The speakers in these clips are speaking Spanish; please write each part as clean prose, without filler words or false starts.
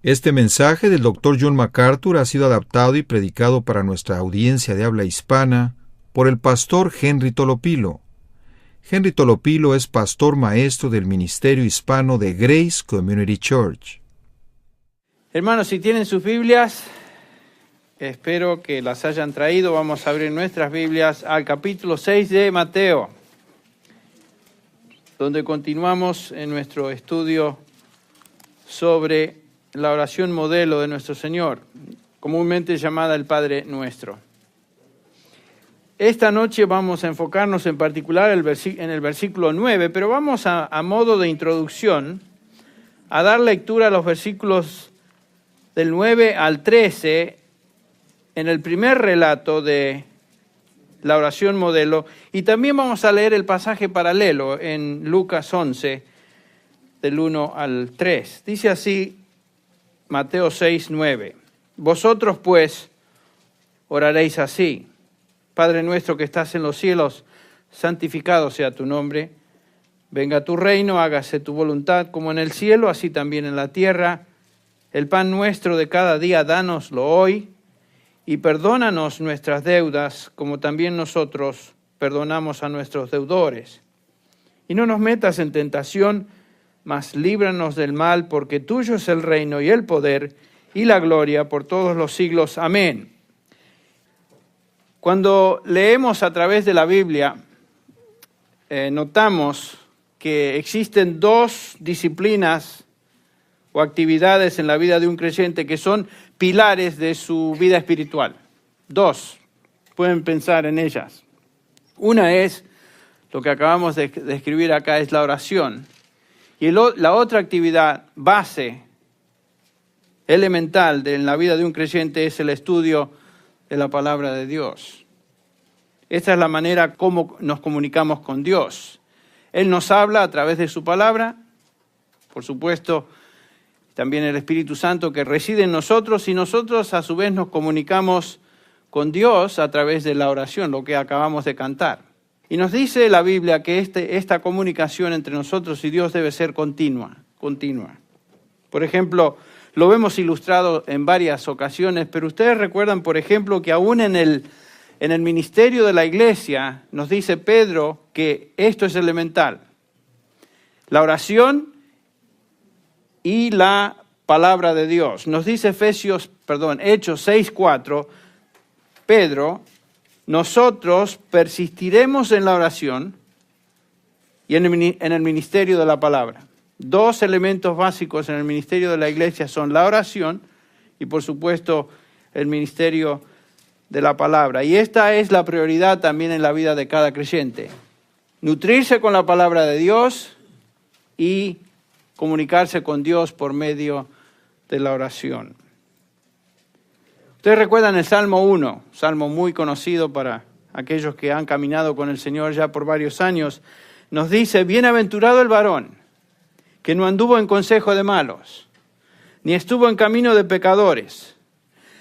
Este mensaje del Dr. John MacArthur ha sido adaptado y predicado para nuestra audiencia de habla hispana por el pastor Henry Tolopilo. Henry Tolopilo es pastor maestro del Ministerio Hispano de Grace Community Church. Hermanos, si tienen sus Biblias, espero que las hayan traído. Vamos a abrir nuestras Biblias al capítulo 6 de Mateo, donde continuamos en nuestro estudio sobre la oración modelo de nuestro Señor, comúnmente llamada el Padre Nuestro. Esta noche vamos a enfocarnos en particular en el versículo 9, pero vamos a modo de introducción a dar lectura a los versículos del 9 al 13 en el primer relato de la oración modelo, y también vamos a leer el pasaje paralelo en Lucas 11, del 1 al 3. Dice así Mateo 6, 9. Vosotros pues oraréis así: Padre nuestro que estás en los cielos, santificado sea tu nombre. Venga tu reino, hágase tu voluntad como en el cielo, así también en la tierra. El pan nuestro de cada día, dánoslo hoy, y perdónanos nuestras deudas, como también nosotros perdonamos a nuestros deudores. Y no nos metas en tentación, mas líbranos del mal, porque tuyo es el reino y el poder y la gloria por todos los siglos. Amén. Cuando leemos a través de la Biblia, notamos que existen dos disciplinas o actividades en la vida de un creyente que son pilares de su vida espiritual. Dos, pueden pensar en ellas. Una es, lo que acabamos de escribir acá, es la oración. Y la otra actividad base, elemental en la vida de un creyente es el estudio de la palabra de Dios. Esta es la manera como nos comunicamos con Dios. Él nos habla a través de su palabra, por supuesto, también el Espíritu Santo que reside en nosotros, y nosotros a su vez nos comunicamos con Dios a través de la oración, lo que acabamos de cantar. Y nos dice la Biblia que esta comunicación entre nosotros y Dios debe ser continua. Por ejemplo, lo vemos ilustrado en varias ocasiones, pero ustedes recuerdan, por ejemplo, que aún en el ministerio de la iglesia nos dice Pedro que esto es elemental: la oración y la palabra de Dios. Nos dice Hechos 6:4, Pedro: nosotros persistiremos en la oración y en el ministerio de la palabra. Dos elementos básicos en el ministerio de la iglesia son la oración y, por supuesto, el ministerio de la palabra. Y esta es la prioridad también en la vida de cada creyente: nutrirse con la palabra de Dios y comunicarse con Dios por medio de la oración. Ustedes recuerdan el Salmo 1, salmo muy conocido para aquellos que han caminado con el Señor ya por varios años. Nos dice: bienaventurado el varón que no anduvo en consejo de malos, ni estuvo en camino de pecadores,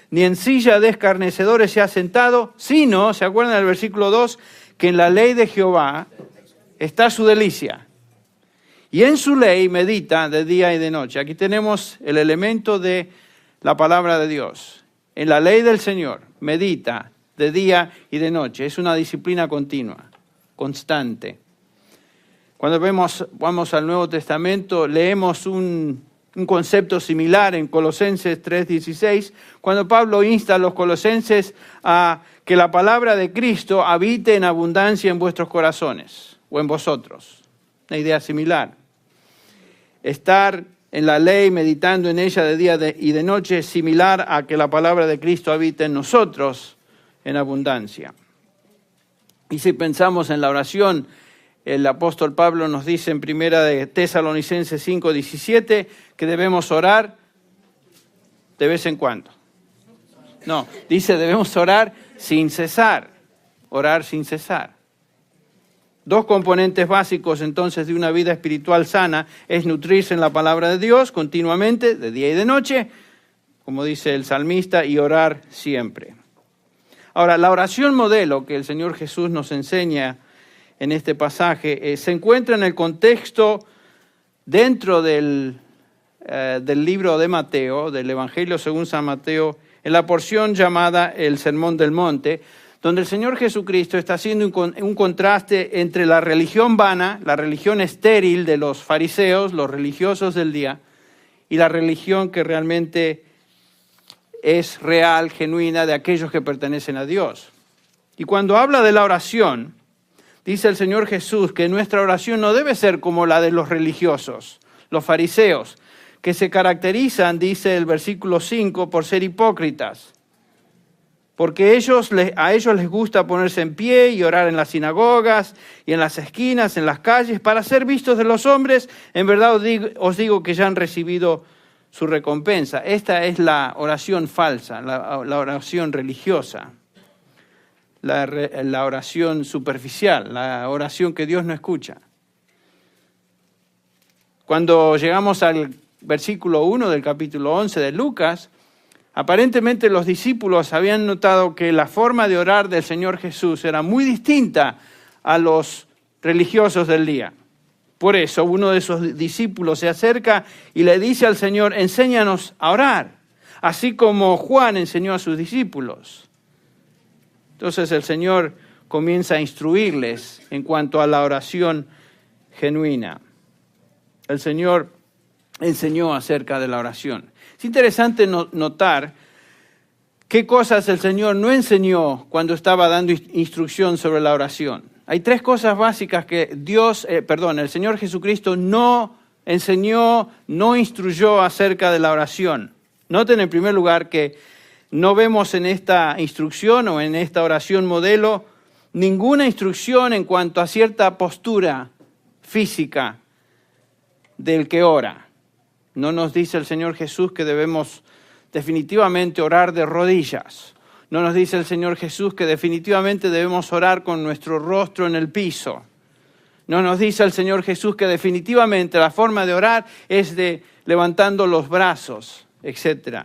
ni en silla de escarnecedores se ha sentado, sino, ¿se acuerdan del versículo 2? Que en la ley de Jehová está su delicia, y en su ley medita de día y de noche. Aquí tenemos el elemento de la palabra de Dios. En la ley del Señor medita de día y de noche. Es una disciplina continua, constante. Cuando vamos al Nuevo Testamento, leemos un concepto similar en Colosenses 3:16, cuando Pablo insta a los colosenses a que la palabra de Cristo habite en abundancia en vuestros corazones o en vosotros. Una idea similar. Estar en la ley, meditando en ella de día y de noche, es similar a que la palabra de Cristo habite en nosotros en abundancia. Y si pensamos en la oración, el apóstol Pablo nos dice en primera de Tesalonicenses 5:17 que debemos orar de vez en cuando. No, dice debemos orar sin cesar, orar sin cesar. Dos componentes básicos entonces de una vida espiritual sana es nutrirse en la palabra de Dios continuamente, de día y de noche, como dice el salmista, y orar siempre. Ahora, la oración modelo que el Señor Jesús nos enseña en este pasaje se encuentra en el contexto dentro del del libro de Mateo, del Evangelio según San Mateo, en la porción llamada el Sermón del Monte, donde el Señor Jesucristo está haciendo un contraste entre la religión vana, la religión estéril de los fariseos, los religiosos del día, y la religión que realmente es real, genuina, de aquellos que pertenecen a Dios. Y cuando habla de la oración, dice el Señor Jesús que nuestra oración no debe ser como la de los religiosos, los fariseos, que se caracterizan, dice el versículo 5, por ser hipócritas. Porque a ellos les gusta ponerse en pie y orar en las sinagogas y en las esquinas, en las calles, para ser vistos de los hombres. En verdad os digo que ya han recibido su recompensa. Esta es la oración falsa, la oración religiosa, la oración superficial, la oración que Dios no escucha. Cuando llegamos al versículo 1 del capítulo 11 de Lucas, aparentemente los discípulos habían notado que la forma de orar del Señor Jesús era muy distinta a los religiosos del día. Por eso uno de esos discípulos se acerca y le dice al Señor, enséñanos a orar, así como Juan enseñó a sus discípulos. Entonces el Señor comienza a instruirles en cuanto a la oración genuina. El Señor enseñó acerca de la oración. Es interesante notar qué cosas el Señor no enseñó cuando estaba dando instrucción sobre la oración. Hay tres cosas básicas que el Señor Jesucristo no enseñó, no instruyó acerca de la oración. Noten en primer lugar que no vemos en esta instrucción o en esta oración modelo ninguna instrucción en cuanto a cierta postura física del que ora. No nos dice el Señor Jesús que debemos definitivamente orar de rodillas. No nos dice el Señor Jesús que definitivamente debemos orar con nuestro rostro en el piso. No nos dice el Señor Jesús que definitivamente la forma de orar es de levantando los brazos, etc.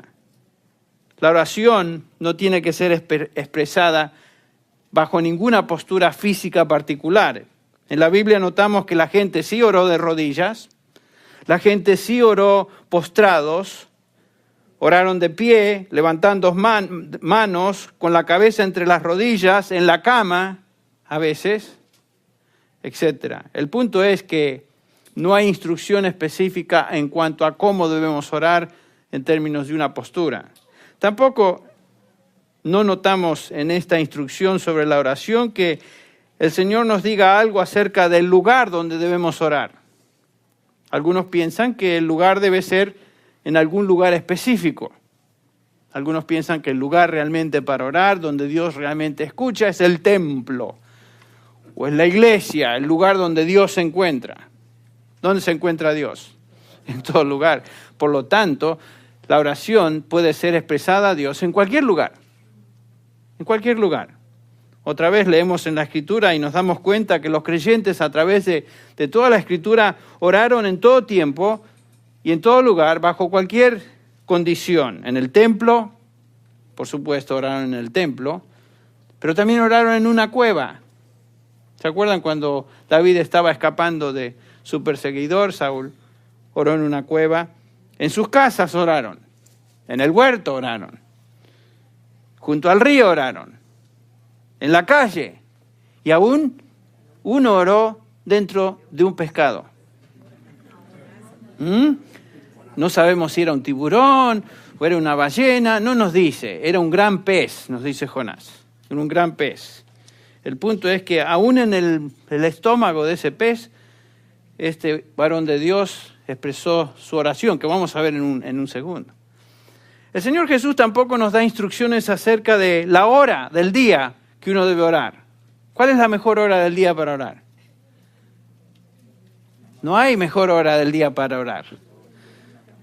La oración no tiene que ser expresada bajo ninguna postura física particular. En la Biblia notamos que la gente sí oró de rodillas, la gente sí oró postrados, oraron de pie, levantando manos, con la cabeza entre las rodillas, en la cama, a veces, etc. El punto es que no hay instrucción específica en cuanto a cómo debemos orar en términos de una postura. Tampoco no notamos en esta instrucción sobre la oración que el Señor nos diga algo acerca del lugar donde debemos orar. Algunos piensan que el lugar debe ser en algún lugar específico. Algunos piensan que el lugar realmente para orar, donde Dios realmente escucha, es el templo o es la iglesia, el lugar donde Dios se encuentra. ¿Dónde se encuentra Dios? En todo lugar. Por lo tanto, la oración puede ser expresada a Dios en cualquier lugar. En cualquier lugar. Otra vez leemos en la Escritura y nos damos cuenta que los creyentes a través de toda la Escritura oraron en todo tiempo y en todo lugar, bajo cualquier condición. En el templo, por supuesto oraron en el templo, pero también oraron en una cueva. ¿Se acuerdan cuando David estaba escapando de su perseguidor, Saúl? Oró en una cueva. En sus casas oraron, en el huerto oraron, junto al río oraron, en la calle, y aún uno oró dentro de un pescado. No sabemos si era un tiburón o era una ballena, no nos dice, era un gran pez, nos dice Jonás, era un gran pez. El punto es que aún en el estómago de ese pez, este varón de Dios expresó su oración, que vamos a ver en un segundo. El Señor Jesús tampoco nos da instrucciones acerca de la hora del día que uno debe orar. ¿Cuál es la mejor hora del día para orar? No hay mejor hora del día para orar.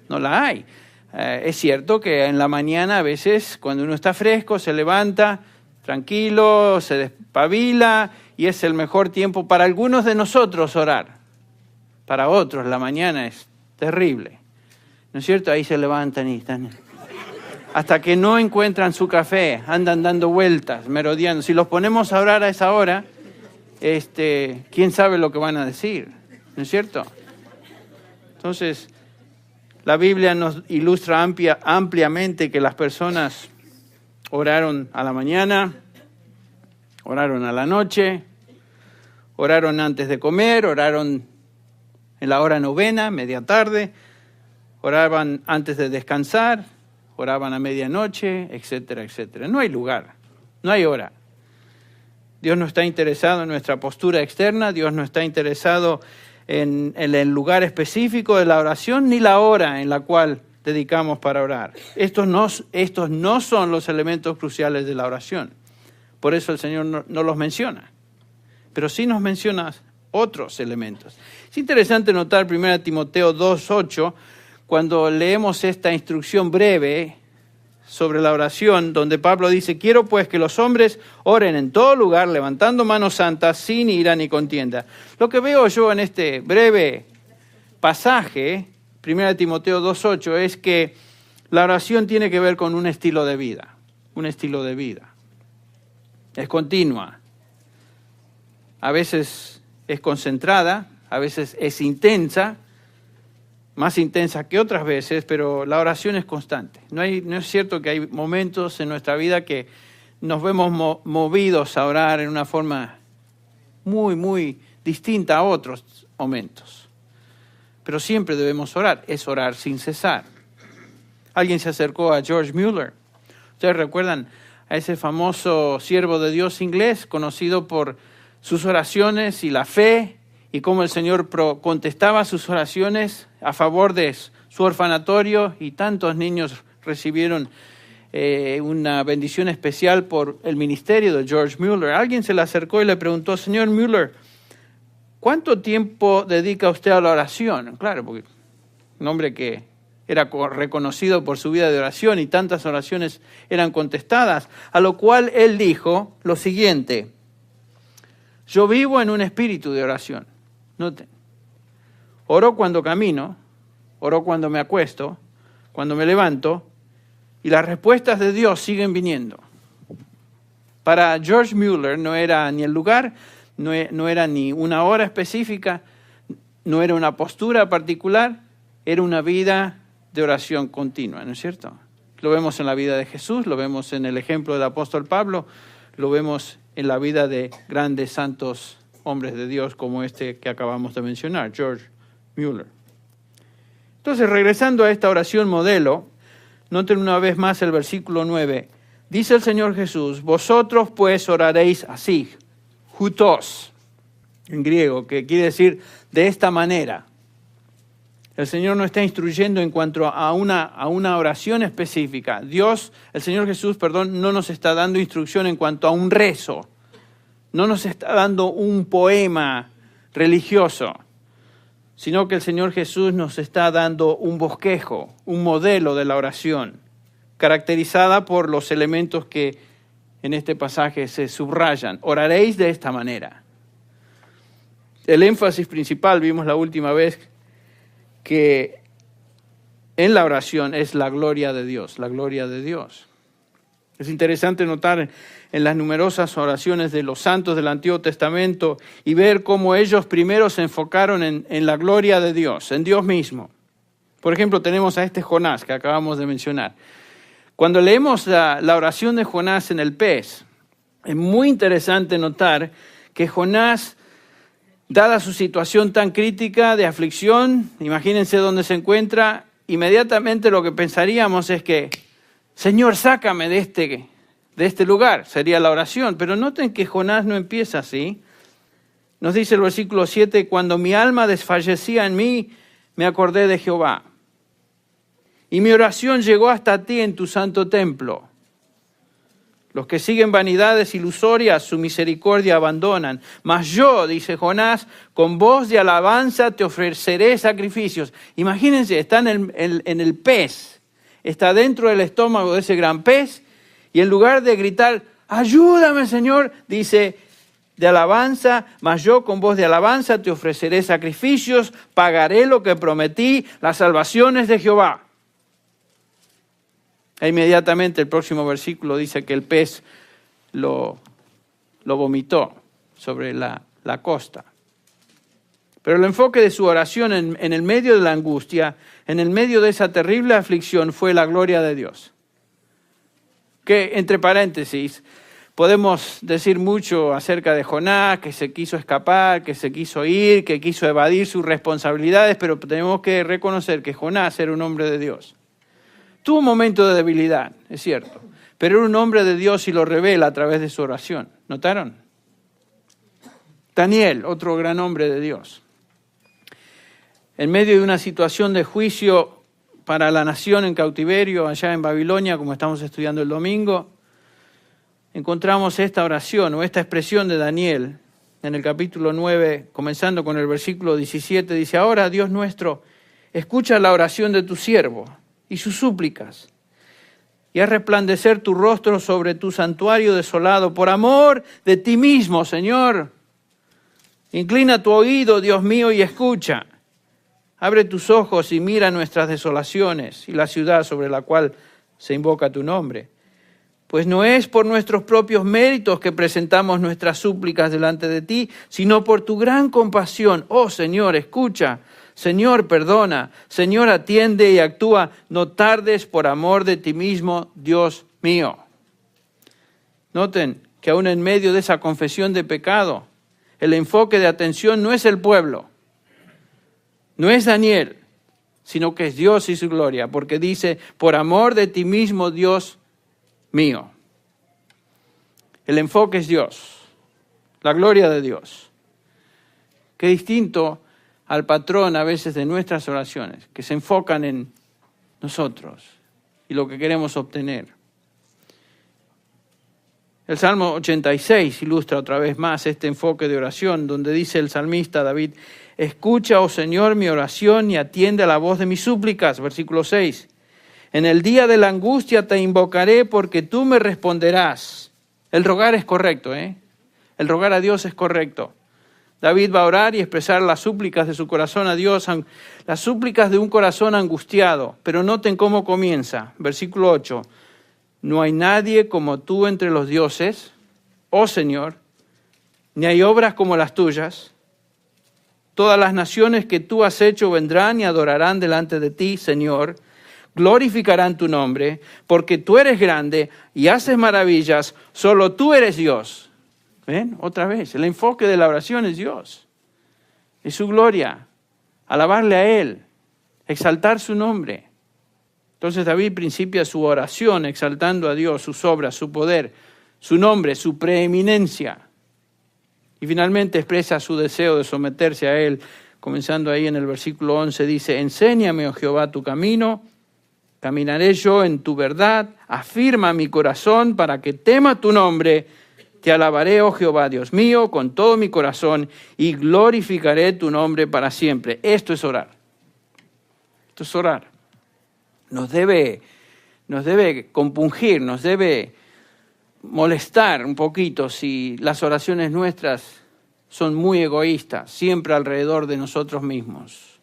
No la hay. Es cierto que en la mañana a veces cuando uno está fresco se levanta tranquilo, se despabila y es el mejor tiempo para algunos de nosotros orar. Para otros la mañana es terrible. ¿No es cierto? Ahí se levantan y están hasta que no encuentran su café, andan dando vueltas, merodeando. Si los ponemos a orar a esa hora, quién sabe lo que van a decir, ¿no es cierto? Entonces, La Biblia nos ilustra ampliamente que las personas oraron a la mañana, oraron a la noche, oraron antes de comer, oraron en la hora novena, media tarde, oraban antes de descansar, oraban a medianoche, etcétera, etcétera. No hay lugar, no hay hora. Dios no está interesado en nuestra postura externa, Dios no está interesado en el lugar específico de la oración, ni la hora en la cual dedicamos para orar. Estos no son los elementos cruciales de la oración. Por eso el Señor no los menciona. Pero sí nos menciona otros elementos. Es interesante notar 1 Timoteo 2:8, cuando leemos esta instrucción breve sobre la oración, donde Pablo dice: quiero pues que los hombres oren en todo lugar, levantando manos santas, sin ira ni contienda. Lo que veo yo en este breve pasaje, 1 Timoteo 2:8, es que la oración tiene que ver con un estilo de vida. Un estilo de vida. Es continua. A veces es concentrada, a veces es intensa, más intensa que otras veces, pero la oración es constante. No es cierto que hay momentos en nuestra vida que nos vemos movidos a orar en una forma muy, muy distinta a otros momentos. Pero siempre debemos orar, es orar sin cesar. Alguien se acercó a George Mueller. Ustedes recuerdan a ese famoso siervo de Dios inglés, conocido por sus oraciones y la fe, y cómo el Señor contestaba sus oraciones a favor de su orfanatorio, y tantos niños recibieron una bendición especial por el ministerio de George Mueller. Alguien se le acercó y le preguntó: señor Mueller, ¿cuánto tiempo dedica usted a la oración? Claro, porque un hombre que era reconocido por su vida de oración y tantas oraciones eran contestadas, a lo cual él dijo lo siguiente: yo vivo en un espíritu de oración. Noten, oro cuando camino, oro cuando me acuesto, cuando me levanto, y las respuestas de Dios siguen viniendo. Para George Mueller no era ni el lugar, no era ni una hora específica, no era una postura particular, era una vida de oración continua, ¿no es cierto? Lo vemos en la vida de Jesús, lo vemos en el ejemplo del apóstol Pablo, lo vemos en la vida de grandes santos hombres de Dios como este que acabamos de mencionar, George Mueller. Entonces, regresando a esta oración modelo, noten una vez más el versículo 9. Dice el Señor Jesús: vosotros pues oraréis así, hutos, en griego, que quiere decir de esta manera. El Señor nos está instruyendo en cuanto a una oración específica. El Señor Jesús, no nos está dando instrucción en cuanto a un rezo. No nos está dando un poema religioso, sino que el Señor Jesús nos está dando un bosquejo, un modelo de la oración, caracterizada por los elementos que en este pasaje se subrayan. Oraréis de esta manera. El énfasis principal, vimos la última vez, que en la oración es la gloria de Dios, la gloria de Dios. Es interesante notar en las numerosas oraciones de los santos del Antiguo Testamento y ver cómo ellos primero se enfocaron en la gloria de Dios, en Dios mismo. Por ejemplo, tenemos a este Jonás que acabamos de mencionar. Cuando leemos la oración de Jonás en el pez, es muy interesante notar que Jonás, dada su situación tan crítica de aflicción, imagínense dónde se encuentra, inmediatamente lo que pensaríamos es que: Señor, sácame de este lugar, sería la oración. Pero noten que Jonás no empieza así. Nos dice el versículo 7, cuando mi alma desfallecía en mí, me acordé de Jehová. Y mi oración llegó hasta ti en tu santo templo. Los que siguen vanidades ilusorias, su misericordia abandonan. Mas yo, dice Jonás, con voz de alabanza te ofreceré sacrificios. Imagínense, está en el pez. Está dentro del estómago de ese gran pez, y en lugar de gritar, ayúdame Señor, dice, de alabanza, mas yo con voz de alabanza te ofreceré sacrificios, pagaré lo que prometí, las salvaciones de Jehová. E inmediatamente el próximo versículo dice que el pez lo vomitó sobre la costa. Pero el enfoque de su oración en el medio de la angustia, en el medio de esa terrible aflicción, fue la gloria de Dios. Que, entre paréntesis, podemos decir mucho acerca de Jonás, que se quiso escapar, que se quiso ir, que quiso evadir sus responsabilidades, pero tenemos que reconocer que Jonás era un hombre de Dios. Tuvo un momento de debilidad, es cierto, pero era un hombre de Dios y lo revela a través de su oración. ¿Notaron? Daniel, otro gran hombre de Dios. En medio de una situación de juicio para la nación en cautiverio, allá en Babilonia, como estamos estudiando el domingo, encontramos esta oración o esta expresión de Daniel en el capítulo 9, comenzando con el versículo 17, dice: ahora, Dios nuestro, escucha la oración de tu siervo y sus súplicas, y haz resplandecer tu rostro sobre tu santuario desolado, por amor de ti mismo, Señor. Inclina tu oído, Dios mío, y escucha. Abre tus ojos y mira nuestras desolaciones y la ciudad sobre la cual se invoca tu nombre. Pues no es por nuestros propios méritos que presentamos nuestras súplicas delante de ti, sino por tu gran compasión. Oh Señor, escucha. Señor, perdona. Señor, atiende y actúa. No tardes por amor de ti mismo, Dios mío. Noten que aún en medio de esa confesión de pecado, el enfoque de atención no es el pueblo, no es Daniel, sino que es Dios y su gloria, porque dice: por amor de ti mismo, Dios mío. El enfoque es Dios, la gloria de Dios. Qué distinto al patrón a veces de nuestras oraciones, que se enfocan en nosotros y lo que queremos obtener. El Salmo 86 ilustra otra vez más este enfoque de oración, donde dice el salmista David: escucha, oh Señor, mi oración y atiende a la voz de mis súplicas. Versículo 6. En el día de la angustia te invocaré porque tú me responderás. El rogar es correcto, El rogar a Dios es correcto. David va a orar y expresar las súplicas de su corazón a Dios, las súplicas de un corazón angustiado. Pero noten cómo comienza. Versículo 8. No hay nadie como tú entre los dioses, oh Señor, ni hay obras como las tuyas. Todas las naciones que tú has hecho vendrán y adorarán delante de ti, Señor. Glorificarán tu nombre, porque tú eres grande y haces maravillas. Solo tú eres Dios. ¿Ven? Otra vez, el enfoque de la oración es Dios. Es su gloria. Alabarle a Él. Exaltar su nombre. Entonces David principia su oración exaltando a Dios, sus obras, su poder, su nombre, su preeminencia. Y finalmente expresa su deseo de someterse a Él, comenzando ahí en el versículo 11, dice: enséñame, oh Jehová, tu camino, caminaré yo en tu verdad, afirma mi corazón para que tema tu nombre. Te alabaré, oh Jehová, Dios mío, con todo mi corazón y glorificaré tu nombre para siempre. Esto es orar. Esto es orar. Nos debe compungir, nos debe molestar un poquito si las oraciones nuestras son muy egoístas, siempre alrededor de nosotros mismos.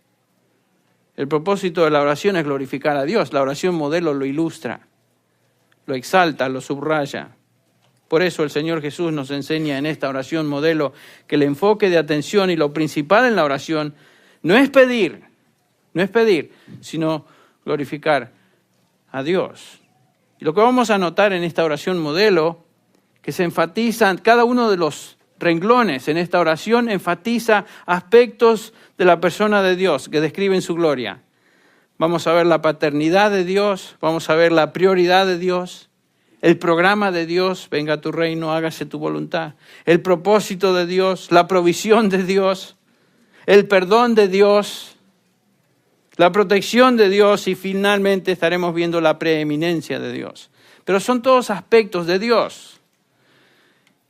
El propósito de la oración es glorificar a Dios. La oración modelo lo ilustra, lo exalta, lo subraya. Por eso el Señor Jesús nos enseña en esta oración modelo que el enfoque de atención y lo principal en la oración no es pedir, sino glorificar a Dios. Y lo que vamos a notar en esta oración modelo, que se enfatizan, cada uno de los renglones en esta oración enfatiza aspectos de la persona de Dios que describen su gloria. Vamos a ver la paternidad de Dios, vamos a ver la prioridad de Dios, el programa de Dios, venga a tu reino, hágase tu voluntad, el propósito de Dios, la provisión de Dios, el perdón de Dios, la protección de Dios y finalmente estaremos viendo la preeminencia de Dios. Pero son todos aspectos de Dios.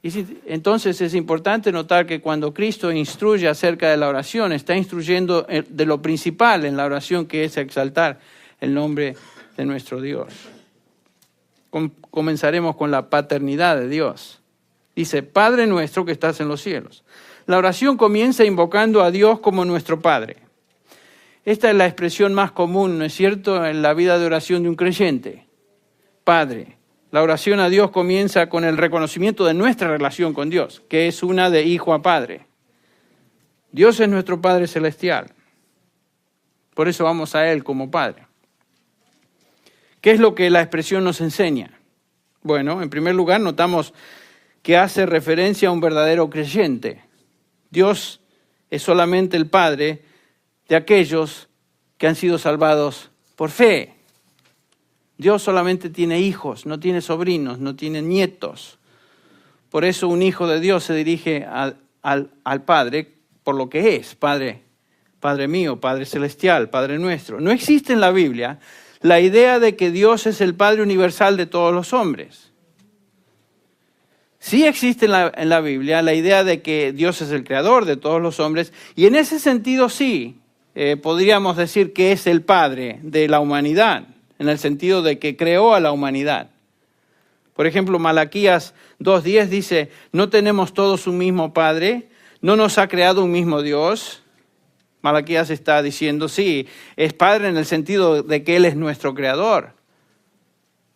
Y entonces es importante notar que cuando Cristo instruye acerca de la oración, está instruyendo de lo principal en la oración, que es exaltar el nombre de nuestro Dios. Comenzaremos con la paternidad de Dios. Dice: Padre nuestro que estás en los cielos. La oración comienza invocando a Dios como nuestro Padre. Esta es la expresión más común, ¿no es cierto?, en la vida de oración de un creyente. Padre. La oración a Dios comienza con el reconocimiento de nuestra relación con Dios, que es una de hijo a padre. Dios es nuestro Padre Celestial. Por eso vamos a Él como Padre. ¿Qué es lo que la expresión nos enseña? Bueno, en primer lugar, notamos que hace referencia a un verdadero creyente. Dios es solamente el Padre de aquellos que han sido salvados por fe. Dios solamente tiene hijos, no tiene sobrinos, no tiene nietos. Por eso un hijo de Dios se dirige al Padre por lo que es, Padre mío, Padre celestial, Padre nuestro. No existe en la Biblia la idea de que Dios es el Padre universal de todos los hombres. Sí existe en la Biblia la idea de que Dios es el creador de todos los hombres, y en ese sentido sí, podríamos decir que es el Padre de la humanidad, en el sentido de que creó a la humanidad. Por ejemplo, Malaquías 2:10 dice, no tenemos todos un mismo Padre, no nos ha creado un mismo Dios. Malaquías está diciendo, sí, es Padre en el sentido de que Él es nuestro creador.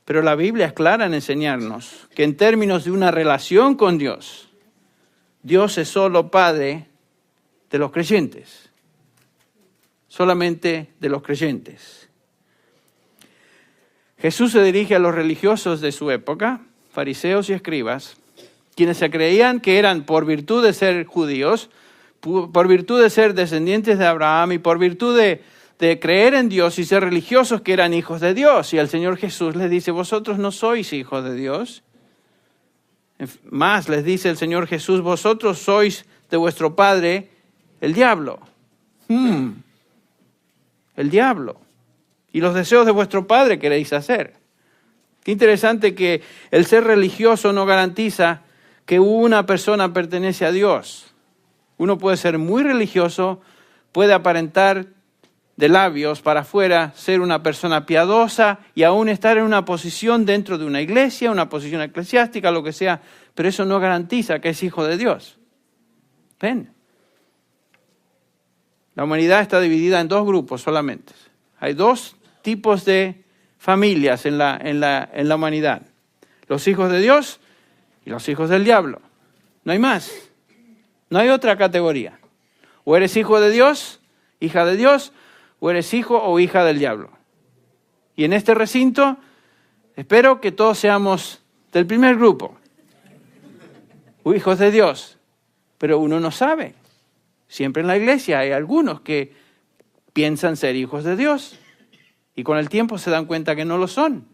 Pero la Biblia es clara en enseñarnos que en términos de una relación con Dios, Dios es solo Padre de los creyentes. Solamente de los creyentes. Jesús se dirige a los religiosos de su época, fariseos y escribas, quienes se creían que eran por virtud de ser judíos, por virtud de ser descendientes de Abraham y por virtud de creer en Dios y ser religiosos, que eran hijos de Dios. Y el Señor Jesús les dice, vosotros no sois hijos de Dios. Más les dice el Señor Jesús, vosotros sois de vuestro padre el diablo. El diablo. Y los deseos de vuestro padre queréis hacer. Qué interesante que el ser religioso no garantiza que una persona pertenece a Dios. Uno puede ser muy religioso, puede aparentar de labios para afuera ser una persona piadosa y aún estar en una posición dentro de una iglesia, una posición eclesiástica, lo que sea, pero eso no garantiza que es hijo de Dios. ¿Ven? La humanidad está dividida en dos grupos solamente. Hay dos tipos de familias en la humanidad. Los hijos de Dios y los hijos del diablo. No hay más. No hay otra categoría. O eres hijo de Dios, hija de Dios, o eres hijo o hija del diablo. Y en este recinto, espero que todos seamos del primer grupo. O hijos de Dios. Pero uno no sabe. Siempre en la iglesia hay algunos que piensan ser hijos de Dios. Y con el tiempo se dan cuenta que no lo son.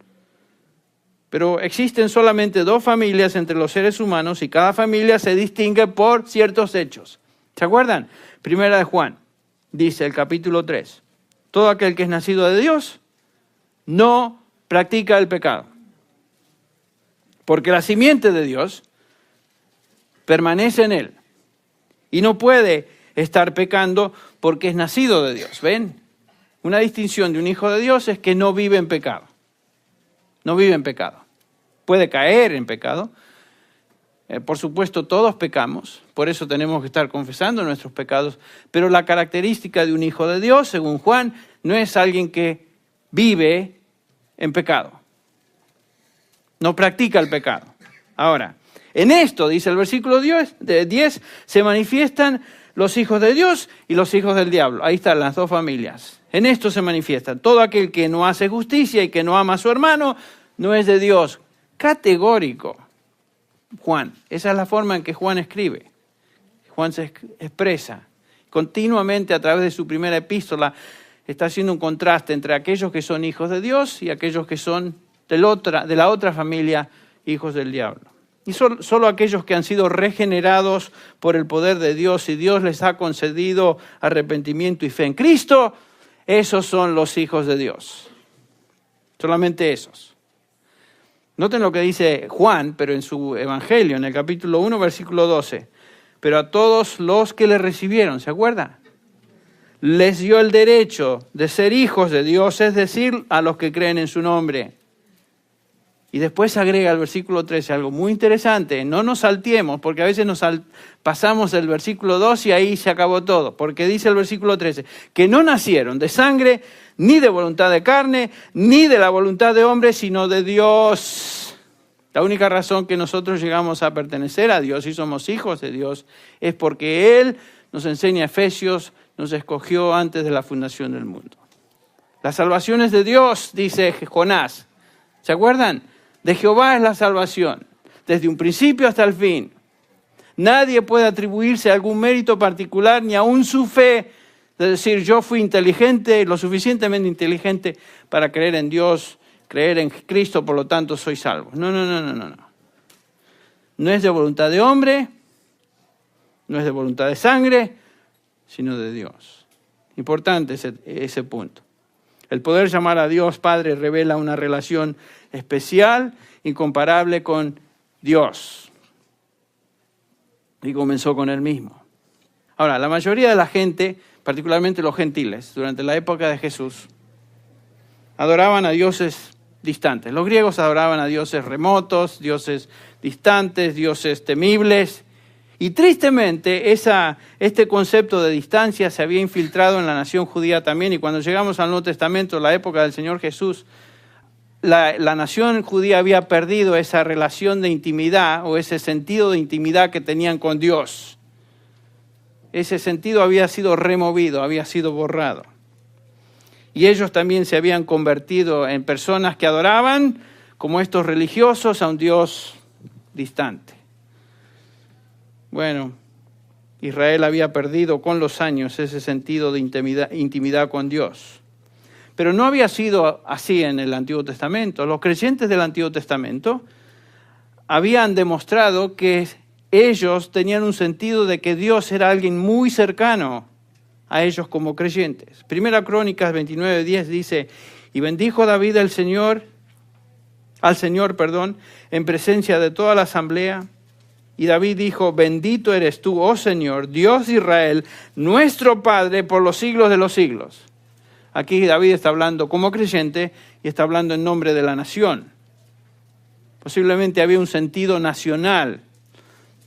Pero existen solamente dos familias entre los seres humanos y cada familia se distingue por ciertos hechos. ¿Se acuerdan? Primera de Juan, dice el capítulo 3. Todo aquel que es nacido de Dios no practica el pecado. Porque la simiente de Dios permanece en él. Y no puede estar pecando porque es nacido de Dios. ¿Ven? Una distinción de un hijo de Dios es que no vive en pecado. No vive en pecado. Puede caer en pecado. Por supuesto, todos pecamos. Por eso tenemos que estar confesando nuestros pecados. Pero la característica de un hijo de Dios, según Juan, no es alguien que vive en pecado. No practica el pecado. Ahora, en esto, dice el versículo 10, se manifiestan los hijos de Dios y los hijos del diablo. Ahí están las dos familias. En esto se manifiestan. Todo aquel que no hace justicia y que no ama a su hermano, no es de Dios. Categórico. Juan. Esa es la forma en que Juan escribe. Juan se expresa. Continuamente a través de su primera epístola está haciendo un contraste entre aquellos que son hijos de Dios y aquellos que son de la otra familia, hijos del diablo. Y solo aquellos que han sido regenerados por el poder de Dios y Dios les ha concedido arrepentimiento y fe en Cristo, esos son los hijos de Dios. Solamente esos. Noten lo que dice Juan, pero en su Evangelio, en el capítulo 1, versículo 12. Pero a todos los que le recibieron, ¿se acuerda? Les dio el derecho de ser hijos de Dios, es decir, a los que creen en su nombre. Y después agrega el versículo 13 algo muy interesante. No nos salteemos, porque a veces pasamos del versículo 2 y ahí se acabó todo. Porque dice el versículo 13, que no nacieron de sangre, ni de voluntad de carne, ni de la voluntad de hombre, sino de Dios. La única razón que nosotros llegamos a pertenecer a Dios y somos hijos de Dios es porque Él nos enseña Efesios, nos escogió antes de la fundación del mundo. La salvación es de Dios, dice Jonás. ¿Se acuerdan? De Jehová es la salvación, desde un principio hasta el fin. Nadie puede atribuirse algún mérito particular, ni aún su fe, de decir yo fui inteligente, lo suficientemente inteligente para creer en Dios, creer en Cristo, por lo tanto soy salvo. No. No es de voluntad de hombre, no es de voluntad de sangre, sino de Dios. Importante ese punto. El poder llamar a Dios Padre revela una relación especial, incomparable con Dios. Y comenzó con Él mismo. Ahora, la mayoría de la gente, particularmente los gentiles, durante la época de Jesús, adoraban a dioses distantes. Los griegos adoraban a dioses remotos, dioses distantes, dioses temibles. Y tristemente, este concepto de distancia se había infiltrado en la nación judía también. Y cuando llegamos al Nuevo Testamento, la época del Señor Jesús, la nación judía había perdido esa relación de intimidad o ese sentido de intimidad que tenían con Dios. Ese sentido había sido removido, había sido borrado. Y ellos también se habían convertido en personas que adoraban, como estos religiosos, a un Dios distante. Bueno, Israel había perdido con los años ese sentido de intimidad con Dios. Pero no había sido así en el Antiguo Testamento. Los creyentes del Antiguo Testamento habían demostrado que ellos tenían un sentido de que Dios era alguien muy cercano a ellos como creyentes. Primera Crónicas 29:10 dice, y bendijo David al Señor, en presencia de toda la asamblea. Y David dijo, bendito eres tú, oh Señor, Dios de Israel, nuestro Padre por los siglos de los siglos. Aquí David está hablando como creyente y está hablando en nombre de la nación. Posiblemente había un sentido nacional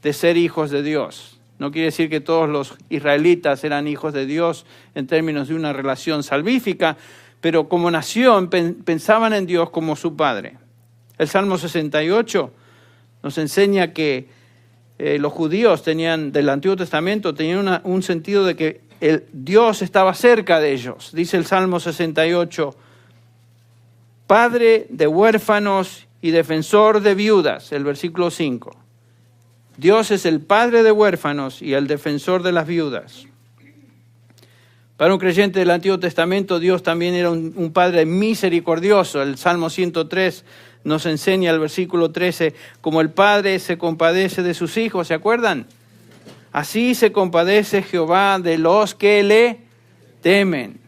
de ser hijos de Dios. No quiere decir que todos los israelitas eran hijos de Dios en términos de una relación salvífica, pero como nación pensaban en Dios como su Padre. El Salmo 68 nos enseña que los judíos del Antiguo Testamento tenían un sentido de que Dios estaba cerca de ellos. Dice el Salmo 68, Padre de huérfanos y defensor de viudas, el versículo 5. Dios es el Padre de huérfanos y el defensor de las viudas. Para un creyente del Antiguo Testamento, Dios también era un Padre misericordioso. El Salmo 103 nos enseña el versículo 13, como el Padre se compadece de sus hijos, ¿se acuerdan? Así se compadece Jehová de los que le temen.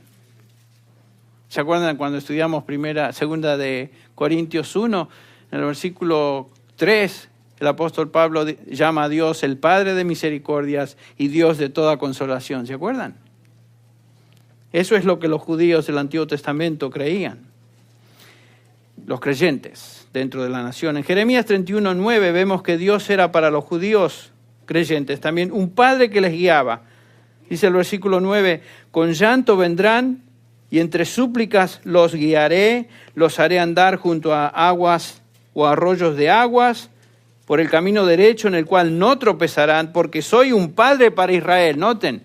¿Se acuerdan cuando estudiamos segunda de Corintios 1? En el versículo 3, el apóstol Pablo llama a Dios el Padre de misericordias y Dios de toda consolación. ¿Se acuerdan? Eso es lo que los judíos del Antiguo Testamento creían. Los creyentes dentro de la nación. En Jeremías 31:9 vemos que Dios era para los judíos creyentes también un Padre que les guiaba. Dice el versículo 9, con llanto vendrán y entre súplicas los guiaré, los haré andar junto a aguas o arroyos de aguas, por el camino derecho en el cual no tropezarán, porque soy un Padre para Israel. Noten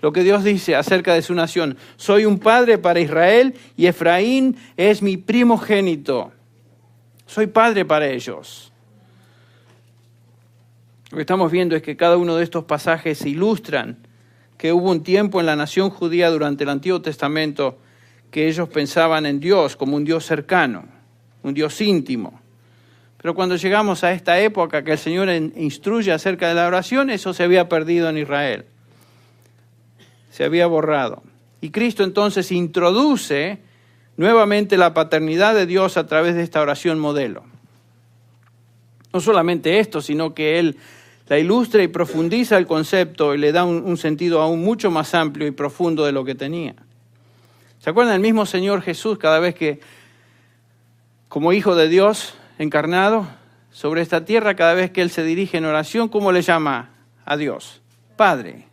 lo que Dios dice acerca de su nación. Soy un Padre para Israel y Efraín es mi primogénito. Soy Padre para ellos. Lo que estamos viendo es que cada uno de estos pasajes ilustran que hubo un tiempo en la nación judía durante el Antiguo Testamento que ellos pensaban en Dios como un Dios cercano, un Dios íntimo. Pero cuando llegamos a esta época que el Señor instruye acerca de la oración, eso se había perdido en Israel. Se había borrado. Y Cristo entonces introduce nuevamente la paternidad de Dios a través de esta oración modelo. No solamente esto, sino que Él la ilustra y profundiza el concepto y le da un sentido aún mucho más amplio y profundo de lo que tenía. ¿Se acuerdan del mismo Señor Jesús cada vez que, como Hijo de Dios encarnado sobre esta tierra, cada vez que Él se dirige en oración, ¿cómo le llama a Dios? Padre,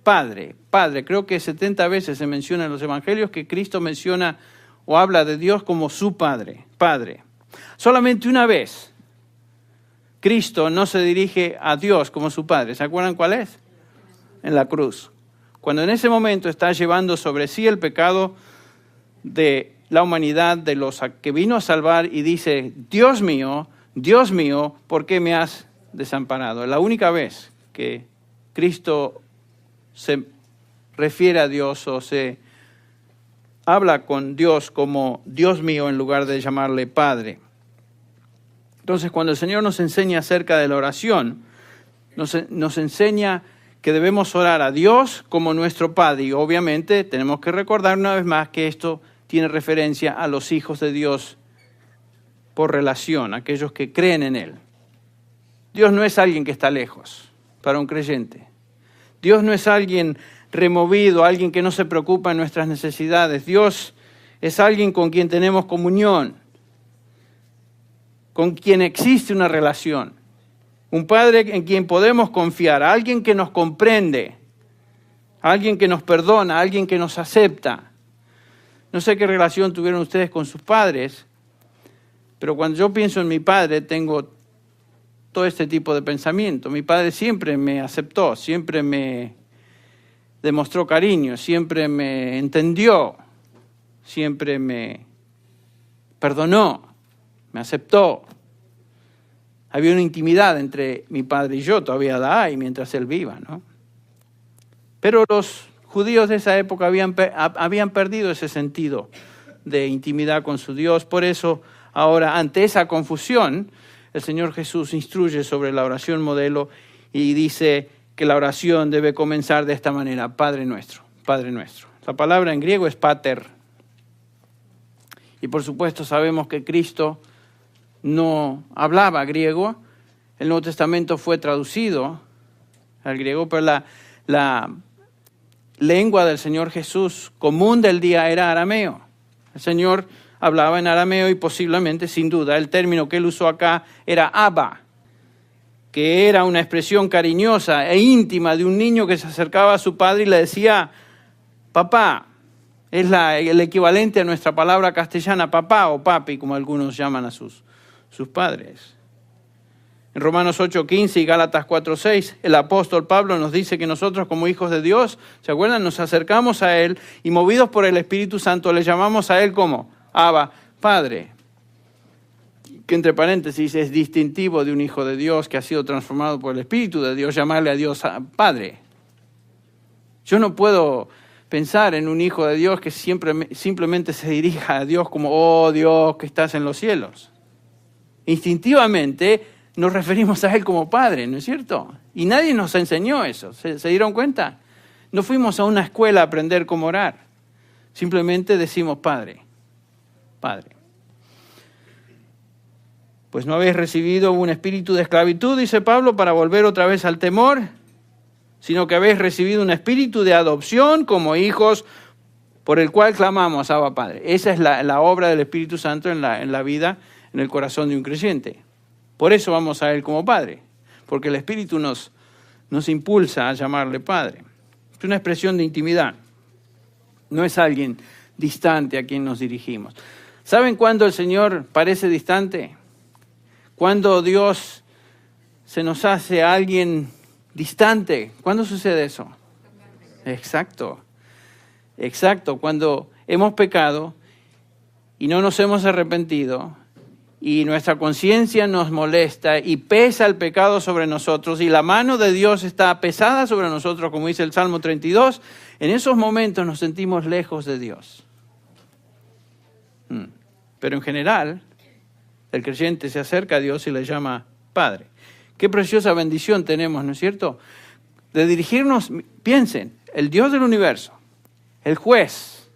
Padre, Padre. Creo que 70 veces se menciona en los evangelios que Cristo menciona o habla de Dios como su Padre, Padre. Solamente una vez Cristo no se dirige a Dios como su Padre. ¿Se acuerdan cuál es? en la cruz. Cuando en ese momento está llevando sobre sí el pecado de la humanidad, de los que vino a salvar, y dice, Dios mío, ¿por qué me has desamparado? Es la única vez que Cristo se refiere a Dios o se habla con Dios como Dios mío en lugar de llamarle Padre. Entonces, cuando el Señor nos enseña acerca de la oración, nos enseña que debemos orar a Dios como nuestro Padre. Y obviamente tenemos que recordar una vez más que esto tiene referencia a los hijos de Dios por relación, aquellos que creen en Él. Dios no es alguien que está lejos para un creyente. Dios no es alguien removido, alguien que no se preocupa en nuestras necesidades. Dios es alguien con quien tenemos comunión, con quien existe una relación. Un Padre en quien podemos confiar, alguien que nos comprende, alguien que nos perdona, alguien que nos acepta. No sé qué relación tuvieron ustedes con sus padres, pero cuando yo pienso en mi padre tengo todo este tipo de pensamiento. Mi padre siempre me aceptó, siempre me demostró cariño, siempre me entendió, siempre me perdonó, me aceptó. Había una intimidad entre mi padre y yo, todavía la hay mientras él viva, ¿no? Pero los judíos de esa época habían perdido ese sentido de intimidad con su Dios. Por eso, ahora, ante esa confusión, el Señor Jesús instruye sobre la oración modelo y dice que la oración debe comenzar de esta manera: Padre nuestro, Padre nuestro. La palabra en griego es pater. Y por supuesto sabemos que Cristo no hablaba griego. El Nuevo Testamento fue traducido al griego, pero la lengua del Señor Jesús común del día era arameo. El Señor hablaba en arameo y posiblemente, sin duda, el término que él usó acá era Abba, que era una expresión cariñosa e íntima de un niño que se acercaba a su padre y le decía papá. Es el equivalente a nuestra palabra castellana papá o papi, como algunos llaman a sus padres. En Romanos 8:15 y Gálatas 4:6, el apóstol Pablo nos dice que nosotros como hijos de Dios, ¿se acuerdan? Nos acercamos a Él y movidos por el Espíritu Santo le llamamos a Él como Abba, Padre. Que entre paréntesis es distintivo de un hijo de Dios que ha sido transformado por el Espíritu de Dios, llamarle a Dios Padre. Yo no puedo pensar en un hijo de Dios que simplemente se dirija a Dios como, oh Dios que estás en los cielos. Instintivamente nos referimos a Él como Padre, ¿no es cierto? Y nadie nos enseñó eso, ¿se dieron cuenta? No fuimos a una escuela a aprender cómo orar, simplemente decimos Padre, Padre. Pues no habéis recibido un espíritu de esclavitud, dice Pablo, para volver otra vez al temor, sino que habéis recibido un espíritu de adopción como hijos, por el cual clamamos, Abba Padre. Esa es la obra del Espíritu Santo en la vida, en el corazón de un creyente. Por eso vamos a Él como Padre, porque el Espíritu nos impulsa a llamarle Padre. Es una expresión de intimidad. No es alguien distante a quien nos dirigimos. ¿Saben cuándo el Señor parece distante? Cuando Dios se nos hace a alguien distante. ¿Cuándo sucede eso? Exacto. Cuando hemos pecado y no nos hemos arrepentido y nuestra conciencia nos molesta y pesa el pecado sobre nosotros y la mano de Dios está pesada sobre nosotros, como dice el Salmo 32, en esos momentos nos sentimos lejos de Dios. Pero en general, el creyente se acerca a Dios y le llama Padre. Qué preciosa bendición tenemos, ¿no es cierto? De dirigirnos, piensen, el Dios del universo, el juez,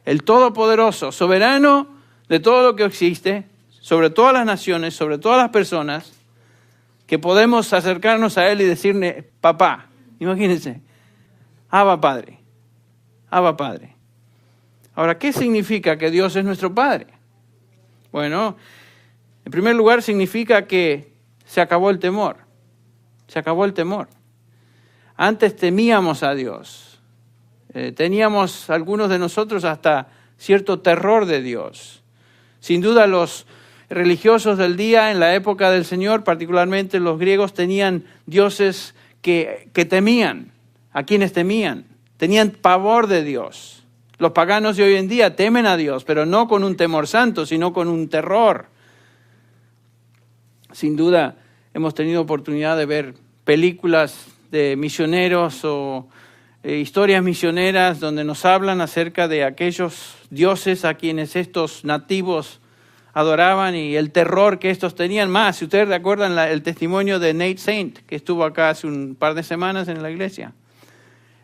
el todopoderoso, soberano de todo lo que existe, sobre todas las naciones, sobre todas las personas, que podemos acercarnos a Él y decirle, papá, imagínense, Abba Padre, Abba Padre. Ahora, ¿qué significa que Dios es nuestro Padre? Bueno, en primer lugar significa que se acabó el temor. Se acabó el temor. Antes temíamos a Dios. Teníamos algunos de nosotros hasta cierto terror de Dios. Sin duda los religiosos del día en la época del Señor, particularmente los griegos, tenían dioses que temían. a quienes temían. Tenían pavor de Dios. Los paganos de hoy en día temen a Dios, pero no con un temor santo, sino con un terror. Sin duda, hemos tenido oportunidad de ver películas de misioneros o historias misioneras donde nos hablan acerca de aquellos dioses a quienes estos nativos adoraban y el terror que estos tenían más. Si ustedes recuerdan el testimonio de Nate Saint, que estuvo acá hace un par de semanas en la iglesia.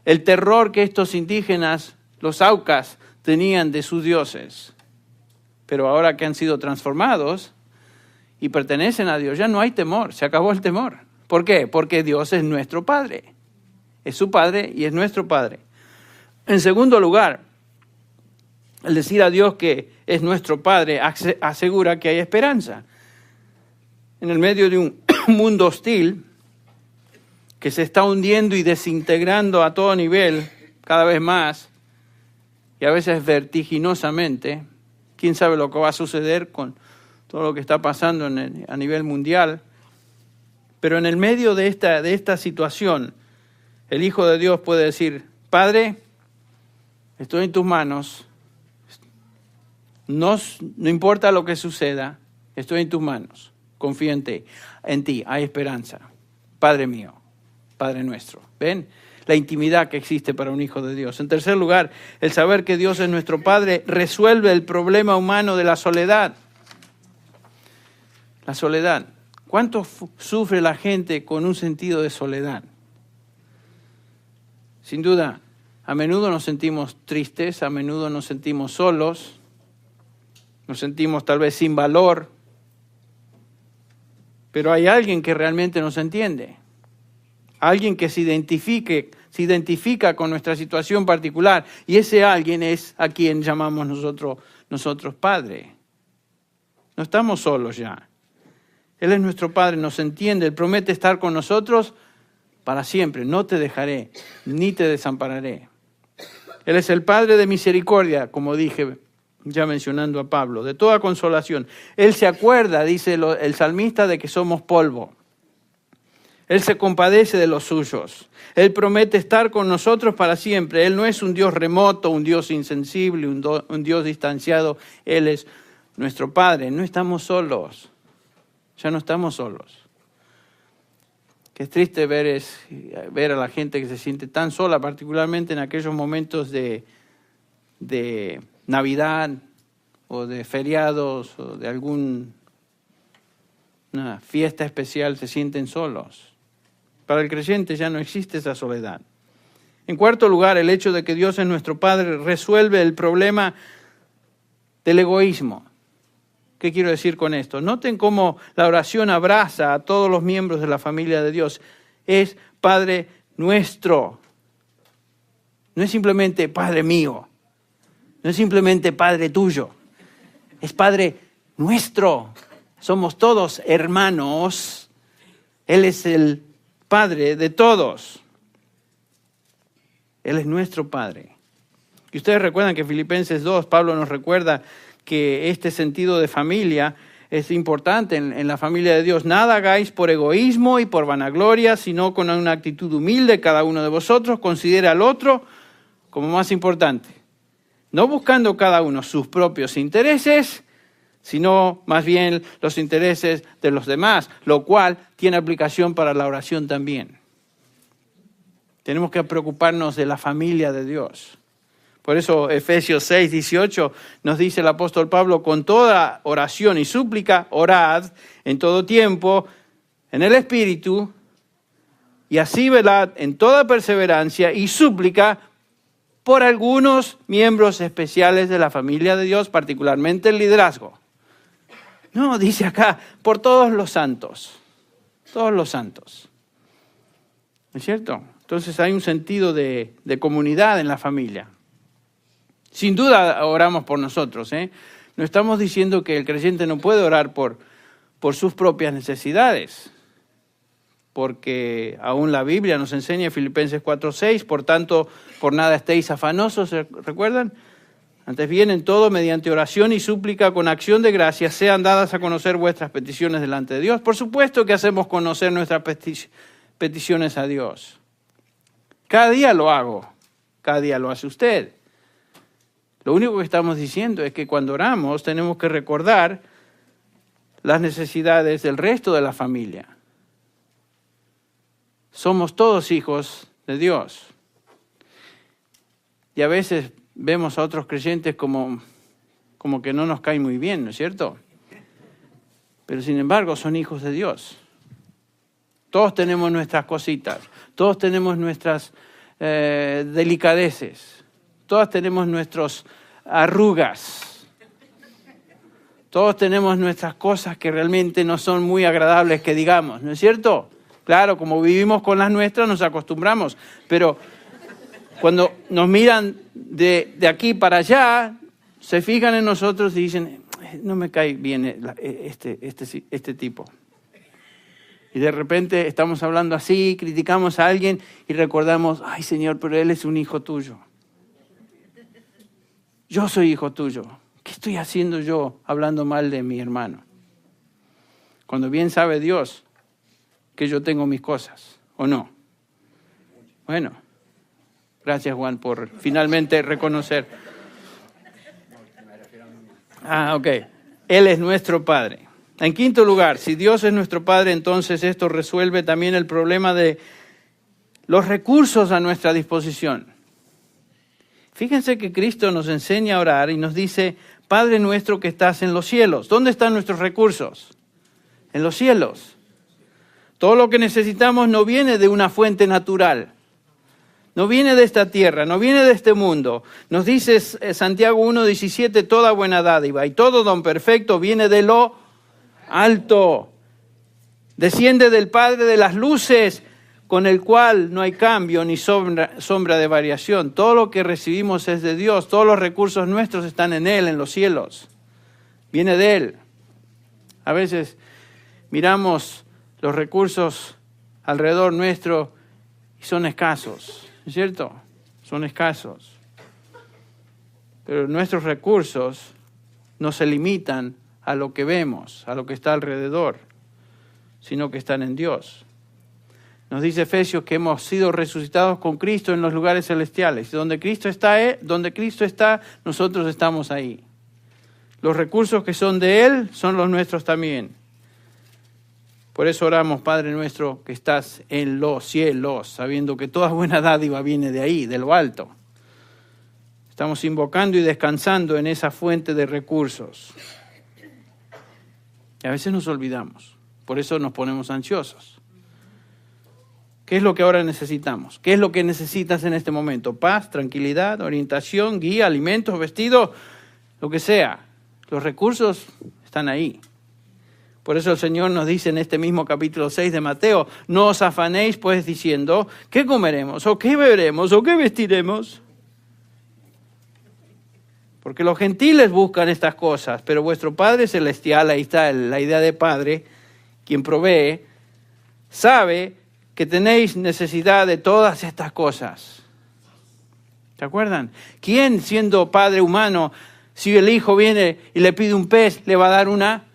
El terror que estos indígenas, los aucas, tenían de sus dioses. Pero ahora que han sido transformados y pertenecen a Dios, ya no hay temor, se acabó el temor. ¿Por qué? Porque Dios es nuestro Padre. Es su Padre y es nuestro Padre. En segundo lugar, el decir a Dios que es nuestro Padre asegura que hay esperanza. En el medio de un mundo hostil que se está hundiendo y desintegrando a todo nivel, cada vez más, y a veces vertiginosamente, quién sabe lo que va a suceder con todo lo que está pasando a nivel mundial, pero en el medio de esta situación, el Hijo de Dios puede decir, Padre, estoy en tus manos, no importa lo que suceda, estoy en tus manos, confío en ti, hay esperanza, Padre mío, Padre nuestro. ¿Ven? La intimidad que existe para un hijo de Dios. En tercer lugar, el saber que Dios es nuestro Padre resuelve el problema humano de la soledad. La soledad. ¿Cuánto sufre la gente con un sentido de soledad? Sin duda, a menudo nos sentimos tristes, a menudo nos sentimos solos, nos sentimos tal vez sin valor, pero hay alguien que realmente nos entiende, alguien que se identifica con nuestra situación particular, y ese alguien es a quien llamamos nosotros Padre. No estamos solos ya. Él es nuestro Padre, nos entiende, Él promete estar con nosotros para siempre. No te dejaré, ni te desampararé. Él es el Padre de misericordia, como dije, ya mencionando a Pablo, de toda consolación. Él se acuerda, dice el salmista, de que somos polvo. Él se compadece de los suyos. Él promete estar con nosotros para siempre. Él no es un Dios remoto, un Dios insensible, un Dios distanciado. Él es nuestro Padre. No estamos solos. Ya no estamos solos. Qué triste ver a la gente que se siente tan sola, particularmente en aquellos momentos de Navidad o de feriados o de alguna fiesta especial, se sienten solos. Para el creyente ya no existe esa soledad. En cuarto lugar, el hecho de que Dios es nuestro Padre resuelve el problema del egoísmo. ¿Qué quiero decir con esto? Noten cómo la oración abraza a todos los miembros de la familia de Dios. Es Padre nuestro. No es simplemente Padre mío. No es simplemente Padre tuyo. Es Padre nuestro. Somos todos hermanos. Él es el Padre de todos. Él es nuestro Padre. Y ustedes recuerdan que en Filipenses 2, Pablo nos recuerda que este sentido de familia es importante en la familia de Dios. Nada hagáis por egoísmo y por vanagloria, sino con una actitud humilde. Cada uno de vosotros considera al otro como más importante. No buscando cada uno sus propios intereses, sino más bien los intereses de los demás, lo cual tiene aplicación para la oración también. Tenemos que preocuparnos de la familia de Dios. Por eso Efesios 6, 18 nos dice el apóstol Pablo, con toda oración y súplica, orad en todo tiempo, en el Espíritu, y así velad en toda perseverancia y súplica por algunos miembros especiales de la familia de Dios, particularmente el liderazgo. No, dice acá, por todos los santos. Todos los santos. ¿No es cierto? Entonces hay un sentido de comunidad en la familia. Sin duda oramos por nosotros, ¿eh? No estamos diciendo que el creyente no puede orar por sus propias necesidades. Porque aún la Biblia nos enseña en Filipenses 4:6, por tanto, por nada estéis afanosos, ¿recuerdan? Antes bien, en todo, mediante oración y súplica, con acción de gracias, sean dadas a conocer vuestras peticiones delante de Dios. Por supuesto que hacemos conocer nuestras peticiones a Dios. Cada día lo hago, cada día lo hace usted. Lo único que estamos diciendo es que cuando oramos tenemos que recordar las necesidades del resto de la familia. Somos todos hijos de Dios. Y a veces vemos a otros creyentes como que no nos caen muy bien, ¿no es cierto? Pero sin embargo son hijos de Dios. Todos tenemos nuestras cositas, todos tenemos nuestras delicadeces, todos tenemos nuestras arrugas, todos tenemos nuestras cosas que realmente no son muy agradables que digamos, ¿no es cierto? Claro, como vivimos con las nuestras nos acostumbramos, pero cuando nos miran de aquí para allá, se fijan en nosotros y dicen, no me cae bien este tipo. Y de repente estamos hablando así, criticamos a alguien y recordamos, ay Señor, pero él es un hijo tuyo. Yo soy hijo tuyo. ¿Qué estoy haciendo yo hablando mal de mi hermano? Cuando bien sabe Dios que yo tengo mis cosas, ¿o no? Bueno, gracias Juan por finalmente reconocer. Ok. Él es nuestro Padre. En quinto lugar, si Dios es nuestro Padre, entonces esto resuelve también el problema de los recursos a nuestra disposición. Fíjense que Cristo nos enseña a orar y nos dice, Padre nuestro que estás en los cielos. ¿Dónde están nuestros recursos? En los cielos. Todo lo que necesitamos no viene de una fuente natural. No viene de esta tierra, no viene de este mundo. Nos dice Santiago 1:17, toda buena dádiva y todo don perfecto viene de lo alto. Desciende del Padre de las luces, con el cual no hay cambio ni sombra de variación. Todo lo que recibimos es de Dios. Todos los recursos nuestros están en Él, en los cielos. Viene de Él. A veces miramos los recursos alrededor nuestro y son escasos. ¿Es cierto? Son escasos. Pero nuestros recursos no se limitan a lo que vemos, a lo que está alrededor, sino que están en Dios. Nos dice Efesios que hemos sido resucitados con Cristo en los lugares celestiales. Donde Cristo está, nosotros estamos ahí. Los recursos que son de Él son los nuestros también. Por eso oramos, Padre nuestro, que estás en los cielos, sabiendo que toda buena dádiva viene de ahí, de lo alto. Estamos invocando y descansando en esa fuente de recursos. Y a veces nos olvidamos, por eso nos ponemos ansiosos. ¿Qué es lo que ahora necesitamos? ¿Qué es lo que necesitas en este momento? Paz, tranquilidad, orientación, guía, alimentos, vestidos, lo que sea. Los recursos están ahí. Por eso el Señor nos dice en este mismo capítulo 6 de Mateo, no os afanéis pues diciendo, ¿qué comeremos? ¿O qué beberemos? ¿O qué vestiremos? Porque los gentiles buscan estas cosas, pero vuestro Padre Celestial, ahí está la idea de Padre, quien provee, sabe que tenéis necesidad de todas estas cosas. ¿Se acuerdan? ¿Quién, siendo Padre humano, si el Hijo viene y le pide un pez, le va a dar una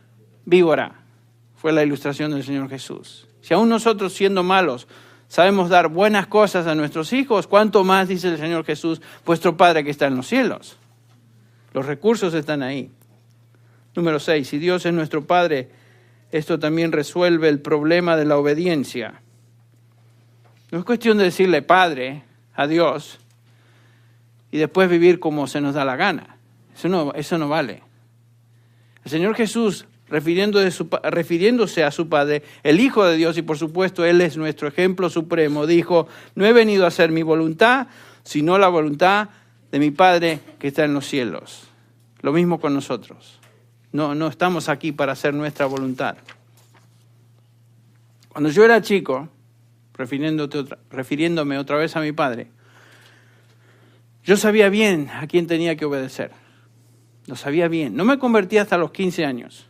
víbora? Fue la ilustración del Señor Jesús. Si aún nosotros, siendo malos, sabemos dar buenas cosas a nuestros hijos, ¿cuánto más, dice el Señor Jesús, vuestro Padre que está en los cielos? Los recursos están ahí. Número 6, si Dios es nuestro Padre, esto también resuelve el problema de la obediencia. No es cuestión de decirle Padre a Dios y después vivir como se nos da la gana. Eso no vale. El Señor Jesús, refiriéndose a su Padre, el Hijo de Dios, y por supuesto Él es nuestro ejemplo supremo, dijo, no he venido a hacer mi voluntad, sino la voluntad de mi Padre que está en los cielos. Lo mismo con nosotros. No estamos aquí para hacer nuestra voluntad. Cuando yo era chico, refiriéndome otra vez a mi padre, yo sabía bien a quién tenía que obedecer. Lo sabía bien. No me convertí hasta los 15 años,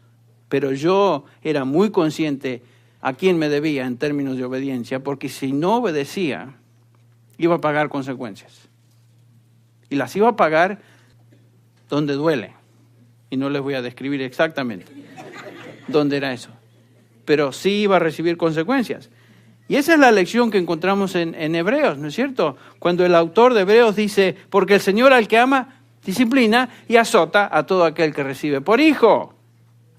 pero yo era muy consciente a quién me debía en términos de obediencia, porque si no obedecía, iba a pagar consecuencias. Y las iba a pagar donde duele. Y no les voy a describir exactamente dónde era eso. Pero sí iba a recibir consecuencias. Y esa es la lección que encontramos en Hebreos, ¿no es cierto? Cuando el autor de Hebreos dice, porque el Señor al que ama, disciplina y azota a todo aquel que recibe por hijo.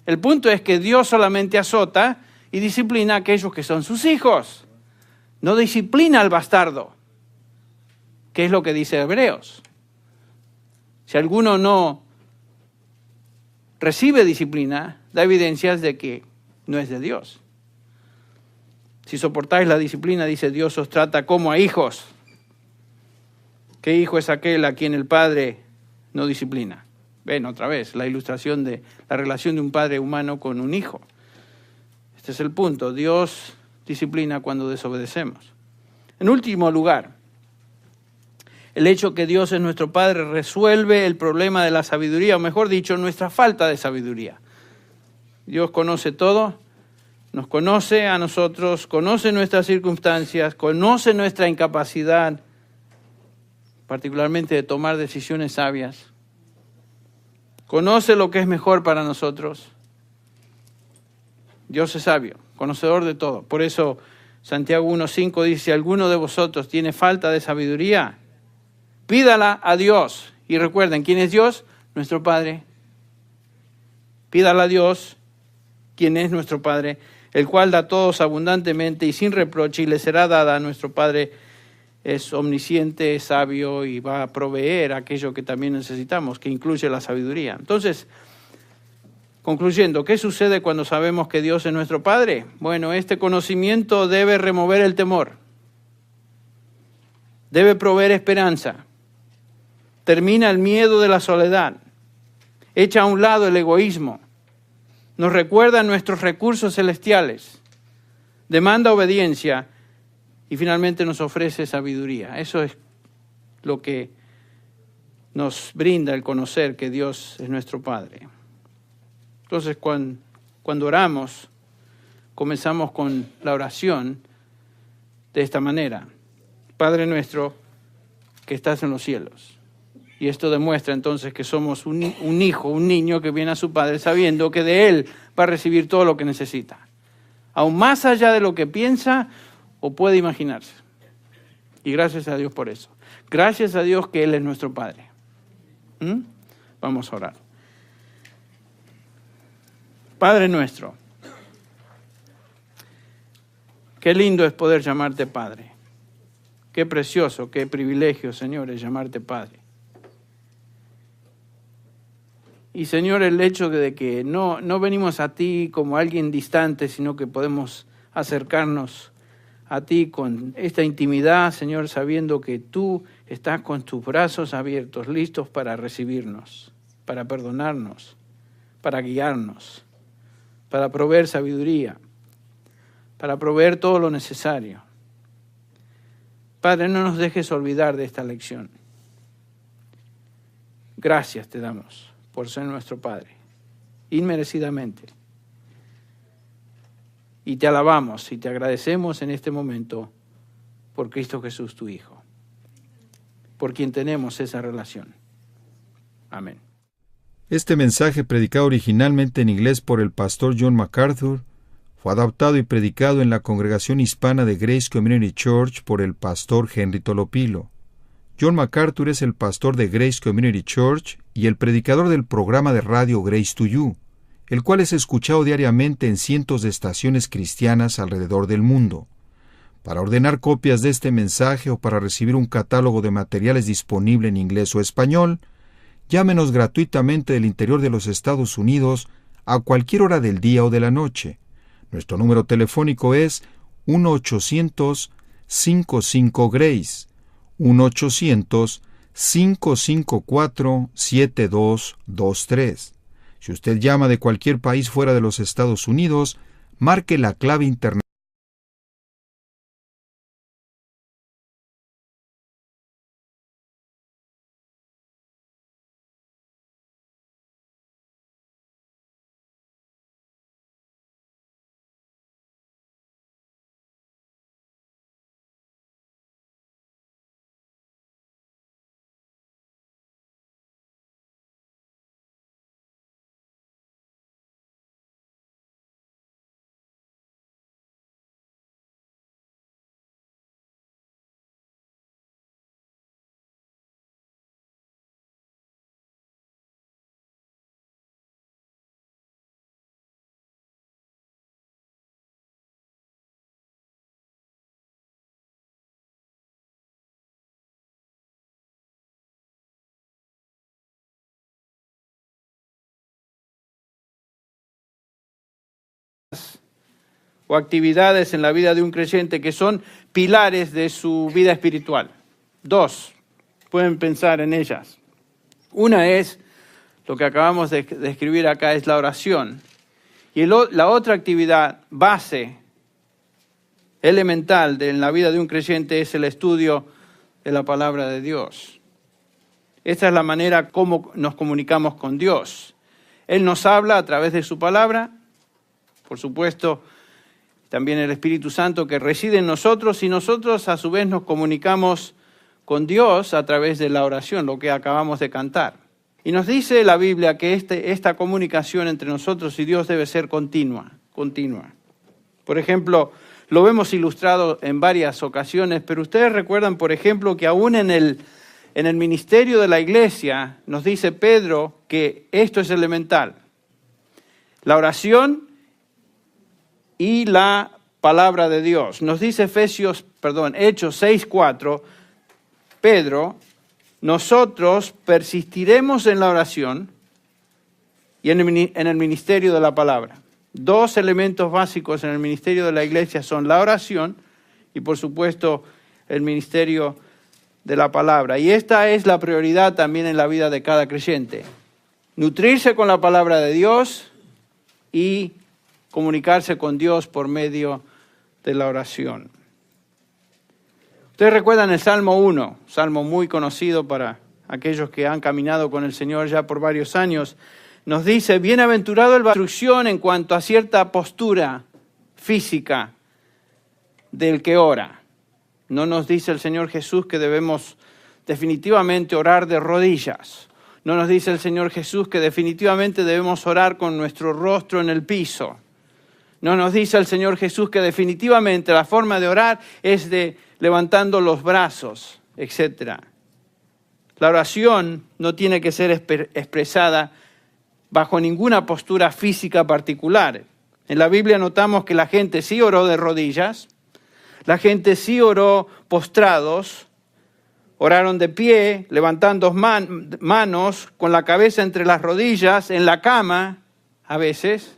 El punto es que Dios solamente azota y disciplina a aquellos que son sus hijos. No disciplina al bastardo, que es lo que dice Hebreos. Si alguno no recibe disciplina, da evidencias de que no es de Dios. Si soportáis la disciplina, dice Dios, os trata como a hijos. ¿Qué hijo es aquel a quien el padre no disciplina? Ven otra vez, la ilustración de la relación de un padre humano con un hijo. Este es el punto. Dios disciplina cuando desobedecemos. En último lugar, el hecho que Dios es nuestro Padre resuelve el problema de la sabiduría, o mejor dicho, nuestra falta de sabiduría. Dios conoce todo, nos conoce a nosotros, conoce nuestras circunstancias, conoce nuestra incapacidad, particularmente de tomar decisiones sabias. Conoce lo que es mejor para nosotros. Dios es sabio, conocedor de todo. Por eso Santiago 1:5 dice, si alguno de vosotros tiene falta de sabiduría, pídala a Dios. Y recuerden, ¿quién es Dios? Nuestro Padre. Pídala a Dios, quien es nuestro Padre, el cual da a todos abundantemente y sin reproche, y le será dada a nuestro Padre. Es omnisciente, es sabio y va a proveer aquello que también necesitamos, que incluye la sabiduría. Entonces, concluyendo, ¿qué sucede cuando sabemos que Dios es nuestro Padre? Bueno, este conocimiento debe remover el temor, debe proveer esperanza, termina el miedo de la soledad, echa a un lado el egoísmo, nos recuerda nuestros recursos celestiales, demanda obediencia y finalmente nos ofrece sabiduría. Eso es lo que nos brinda el conocer que Dios es nuestro Padre. Entonces, cuando oramos, comenzamos con la oración de esta manera. Padre nuestro que estás en los cielos. Y esto demuestra entonces que somos un hijo, un niño que viene a su Padre sabiendo que de Él va a recibir todo lo que necesita. Aún más allá de lo que piensa o puede imaginarse. Y gracias a Dios por eso. Gracias a Dios que Él es nuestro Padre. Vamos a orar. Padre nuestro, qué lindo es poder llamarte Padre. Qué precioso, qué privilegio, Señor, es llamarte Padre. Y Señor, el hecho de que no venimos a ti como alguien distante, sino que podemos acercarnos a ti con esta intimidad, Señor, sabiendo que tú estás con tus brazos abiertos, listos para recibirnos, para perdonarnos, para guiarnos, para proveer sabiduría, para proveer todo lo necesario. Padre, no nos dejes olvidar de esta lección. Gracias te damos por ser nuestro Padre, inmerecidamente. Y te alabamos y te agradecemos en este momento por Cristo Jesús, tu Hijo, por quien tenemos esa relación. Amén. Este mensaje, predicado originalmente en inglés por el pastor John MacArthur, fue adaptado y predicado en la congregación hispana de Grace Community Church por el pastor Henry Tolopilo. John MacArthur es el pastor de Grace Community Church y el predicador del programa de radio Grace to You, el cual es escuchado diariamente en cientos de estaciones cristianas alrededor del mundo. Para ordenar copias de este mensaje o para recibir un catálogo de materiales disponible en inglés o español, llámenos gratuitamente del interior de los Estados Unidos a cualquier hora del día o de la noche. Nuestro número telefónico es 1-800-55-GRACE, 1-800-554-7223. Si usted llama de cualquier país fuera de los Estados Unidos, marque la clave internacional o actividades en la vida de un creyente que son pilares de su vida espiritual. 2, pueden pensar en ellas. Una es, lo que acabamos de escribir acá, es la oración. Y la otra actividad base, elemental en la vida de un creyente es el estudio de la palabra de Dios. Esta es la manera como nos comunicamos con Dios. Él nos habla a través de su palabra, por supuesto, también el Espíritu Santo que reside en nosotros, y nosotros a su vez nos comunicamos con Dios a través de la oración, lo que acabamos de cantar. Y nos dice la Biblia que esta comunicación entre nosotros y Dios debe ser continua. Por ejemplo, lo vemos ilustrado en varias ocasiones, pero ustedes recuerdan, por ejemplo, que aún en el ministerio de la iglesia nos dice Pedro que esto es elemental. La oración y la palabra de Dios. Nos dice Hechos 6:4, Pedro, nosotros persistiremos en la oración y en el ministerio de la palabra. 2 elementos básicos en el ministerio de la iglesia son la oración y, por supuesto, el ministerio de la palabra. Y esta es la prioridad también en la vida de cada creyente. Nutrirse con la palabra de Dios y comunicarse con Dios por medio de la oración. Ustedes recuerdan el Salmo 1, salmo muy conocido para aquellos que han caminado con el Señor ya por varios años. Nos dice, bienaventurado el instrucción en cuanto a cierta postura física del que ora. No nos dice el Señor Jesús que debemos definitivamente orar de rodillas. No nos dice el Señor Jesús que definitivamente debemos orar con nuestro rostro en el piso. No nos dice el Señor Jesús que definitivamente la forma de orar es de levantando los brazos, etc. La oración no tiene que ser expresada bajo ninguna postura física particular. En la Biblia notamos que la gente sí oró de rodillas, la gente sí oró postrados, oraron de pie, levantando manos, con la cabeza entre las rodillas, en la cama, a veces,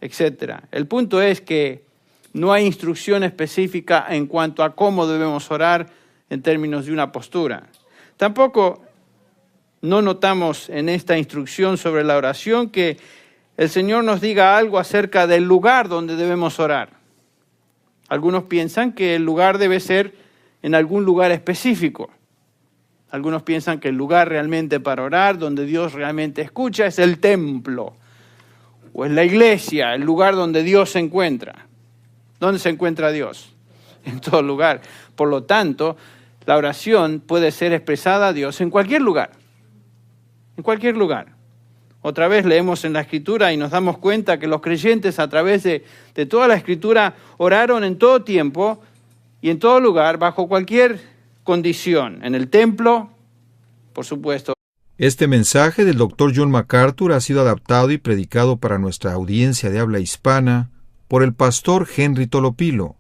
etc. El punto es que no hay instrucción específica en cuanto a cómo debemos orar en términos de una postura. Tampoco no notamos en esta instrucción sobre la oración que el Señor nos diga algo acerca del lugar donde debemos orar. Algunos piensan que el lugar debe ser en algún lugar específico. Algunos piensan que el lugar realmente para orar, donde Dios realmente escucha, es el templo o es la iglesia, el lugar donde Dios se encuentra. ¿Dónde se encuentra Dios? En todo lugar. Por lo tanto, la oración puede ser expresada a Dios en cualquier lugar. En cualquier lugar. Otra vez leemos en la Escritura y nos damos cuenta que los creyentes a través de toda la Escritura oraron en todo tiempo y en todo lugar, bajo cualquier condición. En el templo, por supuesto. Este mensaje del Dr. John MacArthur ha sido adaptado y predicado para nuestra audiencia de habla hispana por el pastor Henry Tolopilo.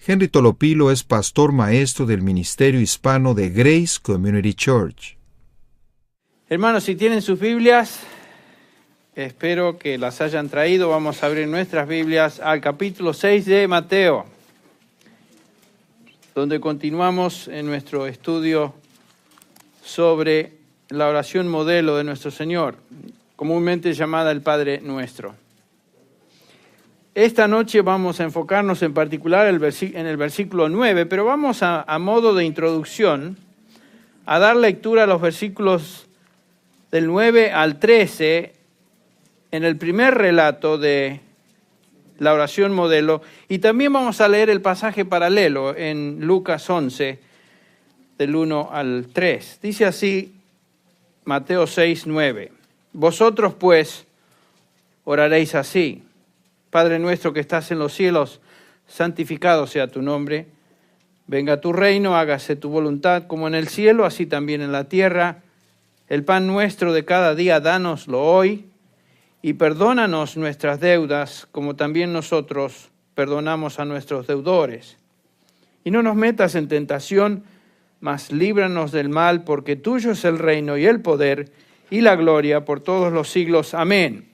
Henry Tolopilo es pastor maestro del Ministerio Hispano de Grace Community Church. Hermanos, si tienen sus Biblias, espero que las hayan traído. Vamos a abrir nuestras Biblias al capítulo 6 de Mateo, donde continuamos en nuestro estudio sobre la oración modelo de nuestro Señor, comúnmente llamada el Padre Nuestro. Esta noche vamos a enfocarnos en particular en el versículo 9, pero vamos a modo de introducción a dar lectura a los versículos del 9 al 13 en el primer relato de la oración modelo, y también vamos a leer el pasaje paralelo en Lucas 11, del 1 al 3. Dice así Mateo 6, 9. Vosotros pues oraréis así: Padre nuestro que estás en los cielos, santificado sea tu nombre. Venga tu reino, hágase tu voluntad como en el cielo, así también en la tierra. El pan nuestro de cada día, dánoslo hoy, y perdónanos nuestras deudas, como también nosotros perdonamos a nuestros deudores. Y no nos metas en tentación, mas líbranos del mal, porque tuyo es el reino y el poder y la gloria por todos los siglos. Amén.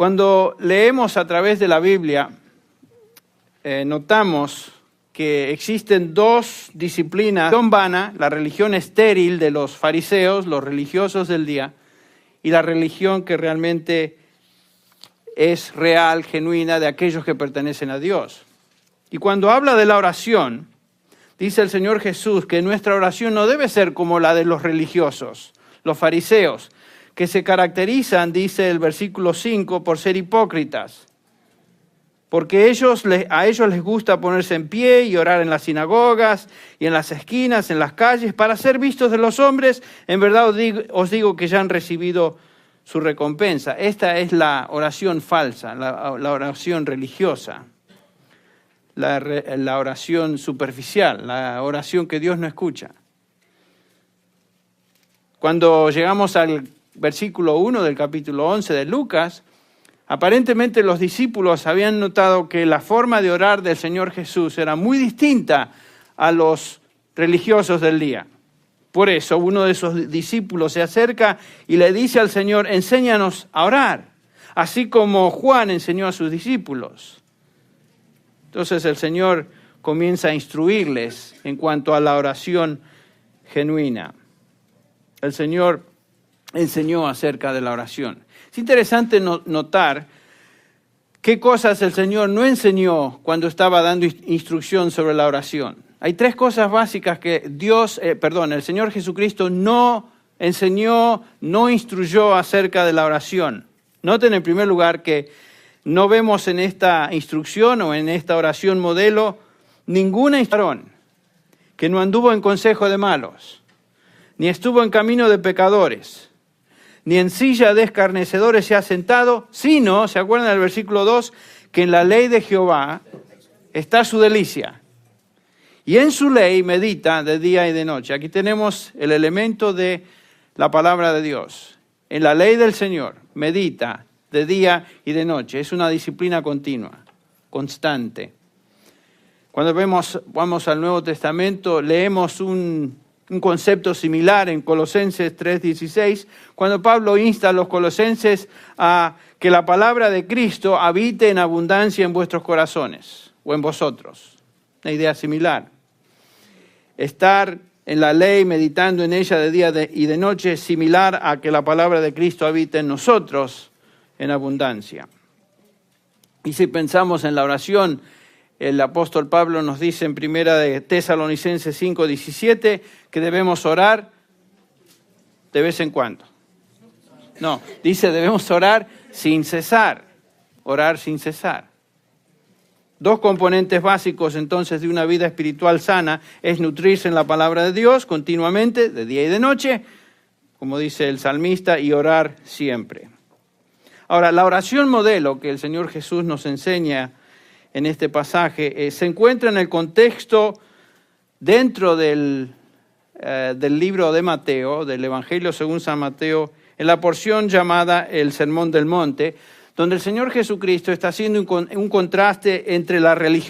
Cuando leemos a través de la Biblia, notamos que existen dos disciplinas: la religión vana, la religión estéril de los fariseos, los religiosos del día, y la religión que realmente es real, genuina, de aquellos que pertenecen a Dios. Y cuando habla de la oración, dice el Señor Jesús que nuestra oración no debe ser como la de los religiosos, los fariseos, que se caracterizan, dice el versículo 5, por ser hipócritas. Porque a ellos les gusta ponerse en pie y orar en las sinagogas y en las esquinas, en las calles, para ser vistos de los hombres. En verdad os digo que ya han recibido su recompensa. Esta es la oración falsa, la oración religiosa, la oración superficial, la oración que Dios no escucha. Cuando llegamos al versículo 1 del capítulo 11 de Lucas, aparentemente los discípulos habían notado que la forma de orar del Señor Jesús era muy distinta a los religiosos del día. Por eso uno de esos discípulos se acerca y le dice al Señor: enséñanos a orar, así como Juan enseñó a sus discípulos. Entonces el Señor comienza a instruirles en cuanto a la oración genuina. El Señor enseñó acerca de la oración. Es interesante notar qué cosas el Señor no enseñó cuando estaba dando instrucción sobre la oración. Hay tres cosas básicas que el Señor Jesucristo no enseñó, no instruyó acerca de la oración. Noten en primer lugar que no vemos en esta instrucción o en esta oración modelo ninguna instrucción que no anduvo en consejo de malos, ni estuvo en camino de pecadores, ni en silla de escarnecedores se ha sentado, sino, ¿se acuerdan del versículo 2? Que en la ley de Jehová está su delicia, y en su ley medita de día y de noche. Aquí tenemos el elemento de la palabra de Dios. En la ley del Señor medita de día y de noche. Es una disciplina continua, constante. Cuando vamos al Nuevo Testamento, leemos un concepto similar en Colosenses 3:16, cuando Pablo insta a los colosenses a que la palabra de Cristo habite en abundancia en vuestros corazones o en vosotros. Una idea similar. Estar en la ley, meditando en ella de día y de noche, es similar a que la palabra de Cristo habite en nosotros en abundancia. Y si pensamos en la oración, el apóstol Pablo nos dice en primera de Tesalonicenses 5:17 que debemos orar de vez en cuando. No, dice debemos orar sin cesar, orar sin cesar. Dos componentes básicos entonces de una vida espiritual sana es nutrirse en la palabra de Dios continuamente, de día y de noche, como dice el salmista, y orar siempre. Ahora, la oración modelo que el Señor Jesús nos enseña en este pasaje se encuentra en el contexto dentro del libro de Mateo, del Evangelio según San Mateo, en la porción llamada el Sermón del Monte, donde el Señor Jesucristo está haciendo un contraste entre la religión